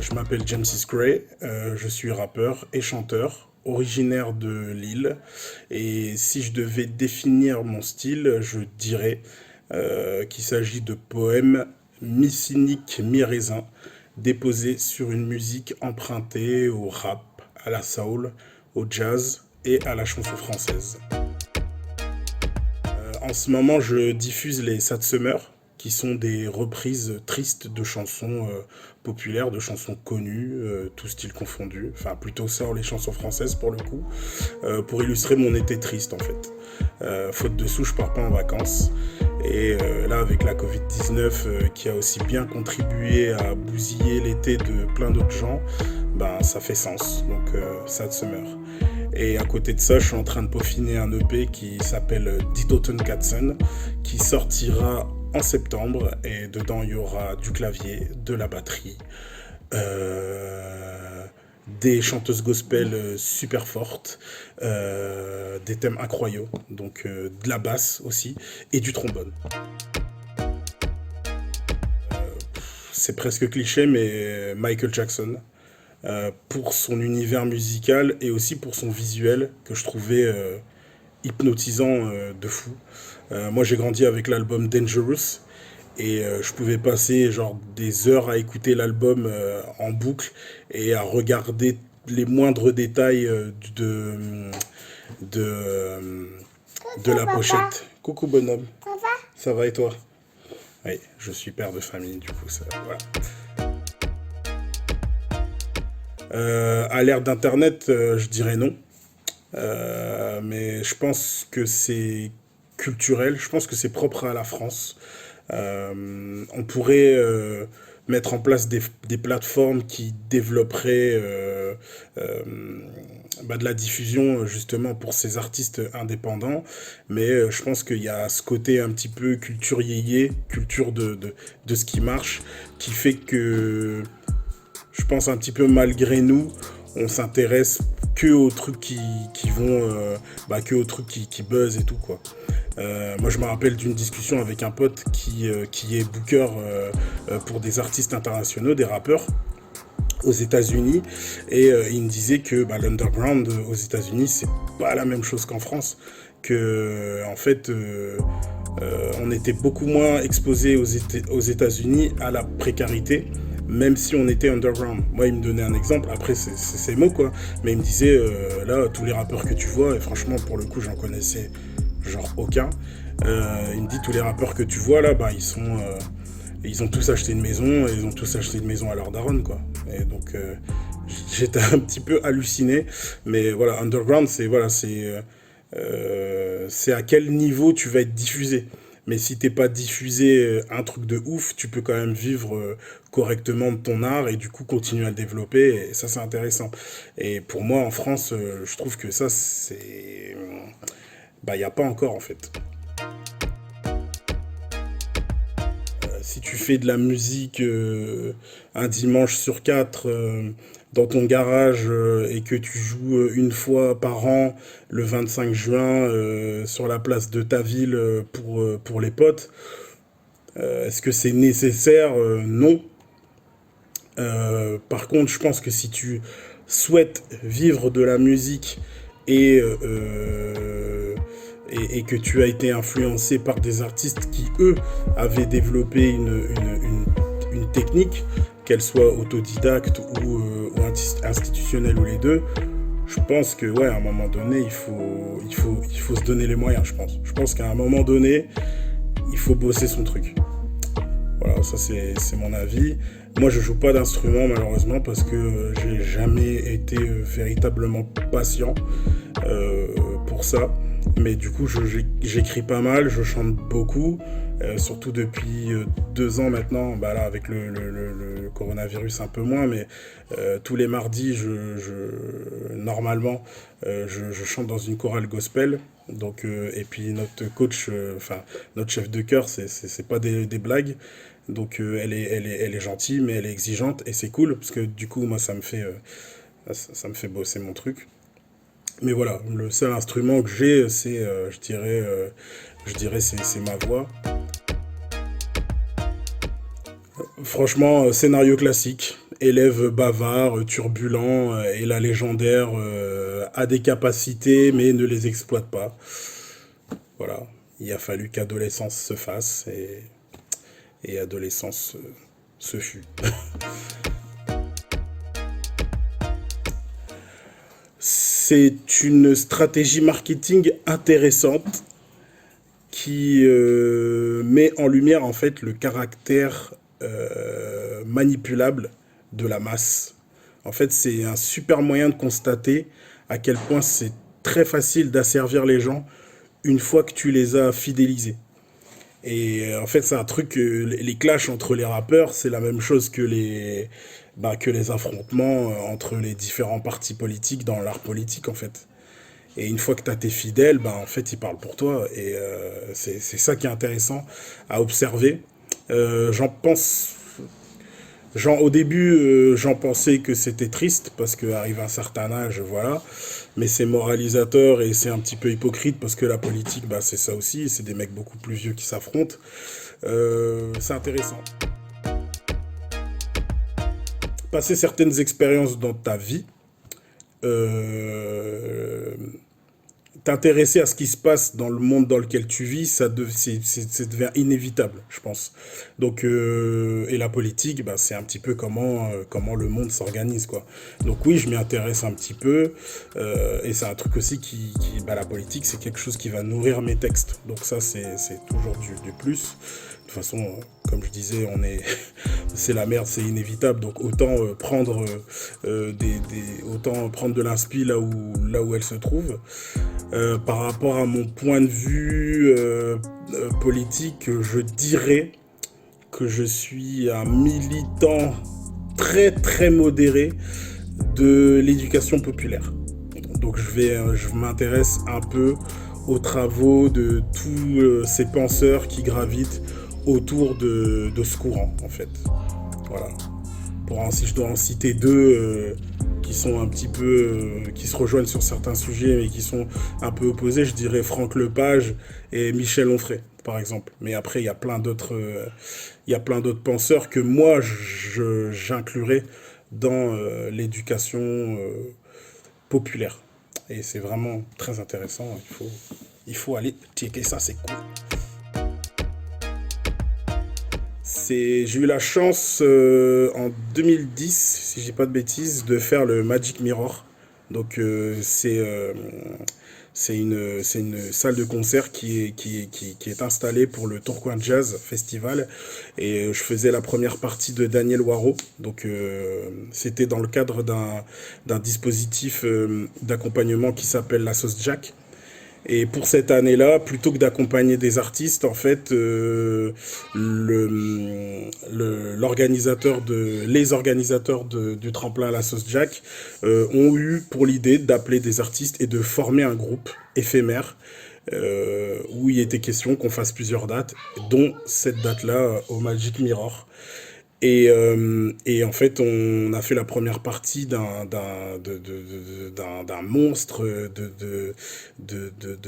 Je m'appelle James Gray, je suis rappeur et chanteur, originaire de Lille. Et si je devais définir mon style, je dirais qu'il s'agit de poèmes mi-cyniques, mi-raisin, déposés sur une musique empruntée au rap, à la soul, au jazz et à la chanson française. En ce moment, je diffuse les Sad Summer, qui sont des reprises tristes de chansons populaires, de chansons connues, tout style confondu. Enfin, plutôt ça, les chansons françaises pour le coup, pour illustrer mon été triste en fait. Faute de sous, je pars pas en vacances. Et là, avec la Covid-19 qui a aussi bien contribué à bousiller l'été de plein d'autres gens, ben ça fait sens. Donc, Sad Summer. Et à côté de ça, je suis en train de peaufiner un EP qui s'appelle Die Toten Katzen, qui sortira en septembre. Et dedans, il y aura du clavier, de la batterie, des chanteuses gospel super fortes, des thèmes incroyables, donc de la basse aussi, et du trombone. C'est presque cliché, mais Michael Jackson, pour son univers musical et aussi pour son visuel que je trouvais hypnotisant de fou. Moi j'ai grandi avec l'album Dangerous et je pouvais passer genre des heures à écouter l'album en boucle et à regarder les moindres détails de, de la pochette. Coucou bonhomme, ça va et toi? Oui, je suis père de famille du coup, ça, voilà. À l'ère d'Internet, je dirais non. Mais je pense que c'est culturel, je pense que c'est propre à la France. On pourrait mettre en place des plateformes qui développeraient de la diffusion justement pour ces artistes indépendants, mais je pense qu'il y a ce côté un petit peu culture yéyé, culture de ce qui marche, qui fait que je pense un petit peu malgré nous, on s'intéresse que aux trucs qui vont, que aux trucs qui buzzent et tout quoi. Moi je me rappelle d'une discussion avec un pote qui est booker pour des artistes internationaux, des rappeurs aux États-Unis, et il me disait que l'underground aux États-Unis c'est pas la même chose qu'en France, que en fait on était beaucoup moins exposé aux États-Unis à la précarité, même si on était underground. Moi, il me donnait un exemple, après, c'est ses mots, quoi. Mais il me disait, là, tous les rappeurs que tu vois, et franchement, pour le coup, j'en connaissais genre aucun. Il me dit, tous les rappeurs que tu vois, là, ils ont tous acheté une maison, et ils ont tous acheté une maison à leur daronne, quoi. Et donc, j'étais un petit peu halluciné. Mais voilà, underground, c'est à quel niveau tu vas être diffusé. Mais si t'es pas diffusé un truc de ouf, tu peux quand même vivre correctement de ton art et du coup continuer à le développer. Et ça, c'est intéressant. Et pour moi, en France, je trouve que ça, c'est... il n'y a pas encore, en fait. Si tu fais de la musique un dimanche sur quatre dans ton garage et que tu joues une fois par an le 25 juin sur la place de ta ville pour les potes, est-ce que c'est nécessaire? Non. Par contre, je pense que si tu souhaites vivre de la musique et, et que tu as été influencé par des artistes qui, eux, avaient développé une technique, qu'elle soit autodidacte ou institutionnelle ou les deux, je pense que ouais, à un moment donné, il faut se donner les moyens, je pense. Je pense qu'à un moment donné, il faut bosser son truc. Voilà, ça c'est mon avis. Moi je joue pas d'instrument malheureusement parce que j'ai jamais été véritablement patient pour ça. Mais du coup j'écris pas mal, je chante beaucoup, surtout depuis 2 ans maintenant, là avec le coronavirus un peu moins, mais tous les mardis normalement je chante dans une chorale gospel. Donc, et puis notre coach, notre chef de chœur, c'est pas des blagues. Donc elle est gentille, mais elle est exigeante et c'est cool parce que du coup moi ça me fait bosser mon truc. Mais voilà, le seul instrument que j'ai, c'est, je dirais, c'est ma voix. Franchement, scénario classique. élève bavard, turbulent, et la légendaire a des capacités mais ne les exploite pas. Voilà, il a fallu qu'adolescence se fasse et adolescence ce fut. C'est une stratégie marketing intéressante qui met en lumière en fait le caractère manipulable de la masse. En fait, c'est un super moyen de constater à quel point c'est très facile d'asservir les gens une fois que tu les as fidélisés. Et en fait, c'est un truc, les clashs entre les rappeurs, c'est la même chose que les affrontements entre les différents partis politiques dans l'art politique, en fait. Et une fois que tu as tes fidèles, en fait, ils parlent pour toi. Et c'est ça qui est intéressant à observer. J'en pense. Au début, j'en pensais que c'était triste parce qu'arrive un certain âge, voilà. Mais c'est moralisateur et c'est un petit peu hypocrite parce que la politique, c'est ça aussi. C'est des mecs beaucoup plus vieux qui s'affrontent. C'est intéressant. Passer certaines expériences dans ta vie, t'intéresser à ce qui se passe dans le monde dans lequel tu vis, ça devient inévitable, je pense. Donc, et la politique, c'est un petit peu comment le monde s'organise, quoi. Donc oui, je m'y intéresse un petit peu, et c'est un truc aussi la politique, c'est quelque chose qui va nourrir mes textes. Donc ça, c'est toujours du plus. De toute façon, comme je disais, c'est la merde, c'est inévitable. Donc autant prendre autant prendre de l'inspi là où elle se trouve. Par rapport à mon point de vue politique, je dirais que je suis un militant très très modéré de l'éducation populaire. Donc je m'intéresse un peu aux travaux de tous ces penseurs qui gravitent autour de ce courant, en fait. Voilà. Si je dois en citer deux qui sont un petit peu... qui se rejoignent sur certains sujets, mais qui sont un peu opposés, je dirais Franck Lepage et Michel Onfray, par exemple. Mais après, il y a plein d'autres penseurs que moi, j'inclurais dans l'éducation populaire. Et c'est vraiment très intéressant. Il faut aller checker ça, c'est cool. J'ai eu la chance en 2010, si j'ai pas de bêtises, de faire le Magic Mirror. Donc c'est une salle de concert qui est installée pour le Tourcoing Jazz Festival. Et je faisais la première partie de Daniel Waro. Donc c'était dans le cadre d'un dispositif d'accompagnement qui s'appelle la Sauce Jack. Et pour cette année-là, plutôt que d'accompagner des artistes, en fait, les organisateurs du tremplin à la Sauce Jack ont eu pour l'idée d'appeler des artistes et de former un groupe éphémère où il était question qu'on fasse plusieurs dates, dont cette date-là au Magic Mirror. Et en fait, on a fait la première partie d'un monstre de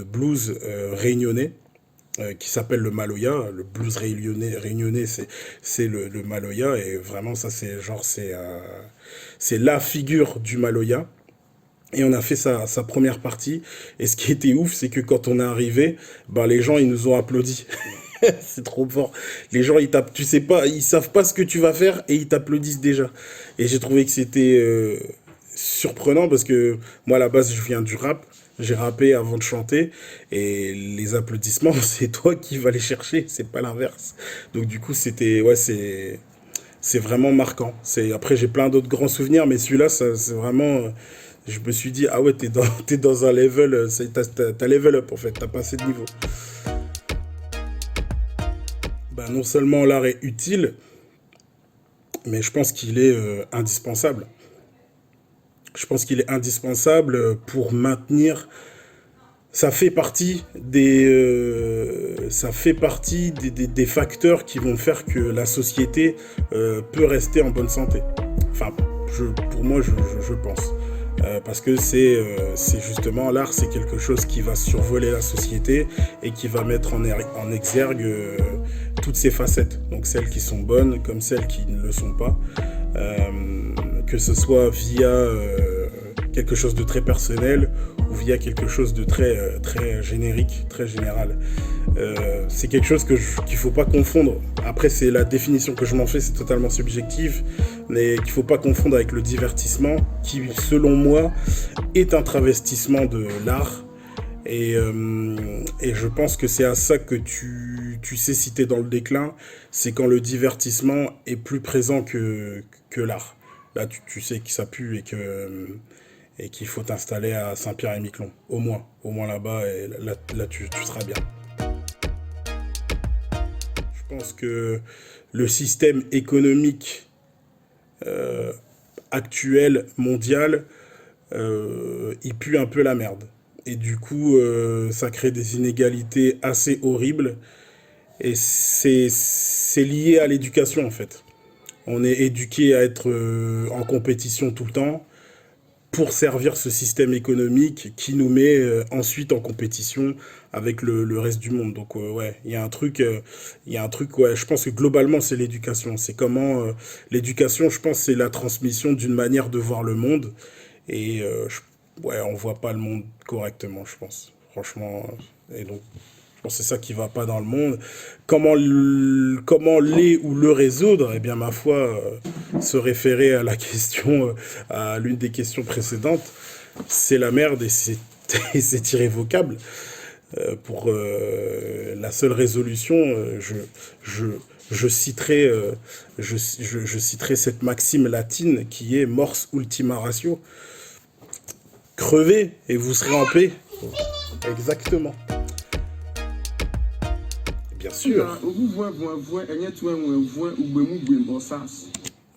blues réunionnais qui s'appelle le Maloya. Le blues réunionnais, c'est le Maloya. Et vraiment, ça, c'est la figure du Maloya. Et on a fait sa première partie. Et ce qui était ouf, c'est que quand on est arrivé, les gens, ils nous ont applaudi. C'est trop fort. Les gens, ils tapent, tu sais pas, ils savent pas ce que tu vas faire et ils t'applaudissent déjà. Et j'ai trouvé que c'était surprenant parce que moi, à la base, je viens du rap. J'ai rappé avant de chanter et les applaudissements, c'est toi qui vas les chercher, c'est pas l'inverse. Donc du coup, c'est vraiment marquant. Après, j'ai plein d'autres grands souvenirs, mais celui-là, c'est vraiment. Je me suis dit, ah ouais, t'es dans un level, t'as level up en fait, t'as passé de niveau. Non seulement l'art est utile, mais je pense qu'il est indispensable. Je pense qu'il est indispensable pour maintenir. Ça fait partie des facteurs qui vont faire que la société peut rester en bonne santé. Enfin, pour moi, je pense. Parce que c'est justement l'art, c'est quelque chose qui va survoler la société et qui va mettre en exergue toutes ces facettes. Donc celles qui sont bonnes comme celles qui ne le sont pas. que ce soit via quelque chose de très personnel ou via quelque chose de très générique, très général. C'est quelque chose qu'il ne faut pas confondre. Après, c'est la définition que je m'en fais, c'est totalement subjectif, mais qu'il ne faut pas confondre avec le divertissement, qui, selon moi, est un travestissement de l'art. Et je pense que c'est à ça que tu sais si t'es dans le déclin, c'est quand le divertissement est plus présent que l'art. Là, tu sais que ça pue et qu'il faut t'installer à Saint-Pierre-et-Miquelon, au moins là-bas, et là tu seras bien. Je pense que le système économique actuel, mondial, il pue un peu la merde. Et du coup, ça crée des inégalités assez horribles. Et c'est lié à l'éducation, en fait. On est éduqué à être en compétition tout le temps pour servir ce système économique qui nous met ensuite en compétition avec le reste du monde. Donc ouais, il y a un truc, ouais, je pense que globalement c'est l'éducation. C'est comment l'éducation, je pense, c'est la transmission d'une manière de voir le monde. Et ouais, on voit pas le monde correctement, je pense. Franchement, et donc je pense que c'est ça qui va pas dans le monde. Comment les ou le résoudre? Eh bien, ma foi, se référer à la question, à l'une des questions précédentes, c'est la merde et c'est et c'est irrévocable. Pour la seule résolution, je, je citerai, je citerai cette maxime latine qui est mors ultima ratio. Crevez et vous serez en paix. Exactement. Bien sûr.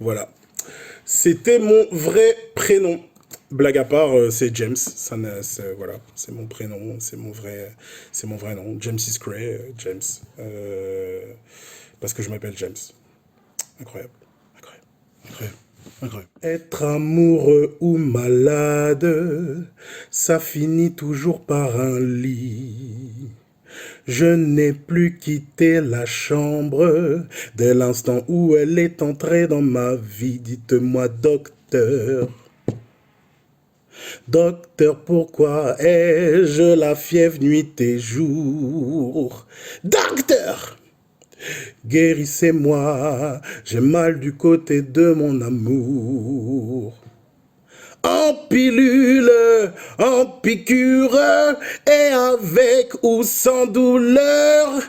Voilà. C'était mon vrai prénom. Blague à part, c'est James. Voilà, c'est mon prénom, c'est mon vrai nom. James is Gray, James. Parce que je m'appelle James. Incroyable, incroyable, incroyable. Incroyable. Être amoureux ou malade, ça finit toujours par un lit. Je n'ai plus quitté la chambre dès l'instant où elle est entrée dans ma vie. Dites-moi, docteur, docteur, pourquoi ai-je la fièvre nuit et jour? Docteur, guérissez-moi, j'ai mal du côté de mon amour. En pilule, en piqûre, et avec ou sans douleur,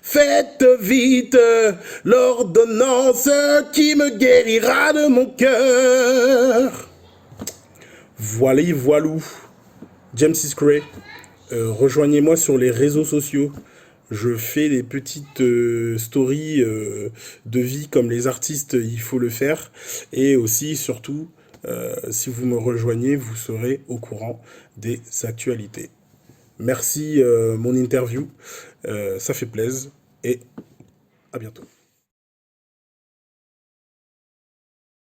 faites vite l'ordonnance qui me guérira de mon cœur. Voilà, voilou. James is Gray. Rejoignez-moi sur les réseaux sociaux. Je fais des petites stories de vie comme les artistes, il faut le faire. Et aussi, surtout, si vous me rejoignez, vous serez au courant des actualités. Merci mon interview, ça fait plaisir et à bientôt.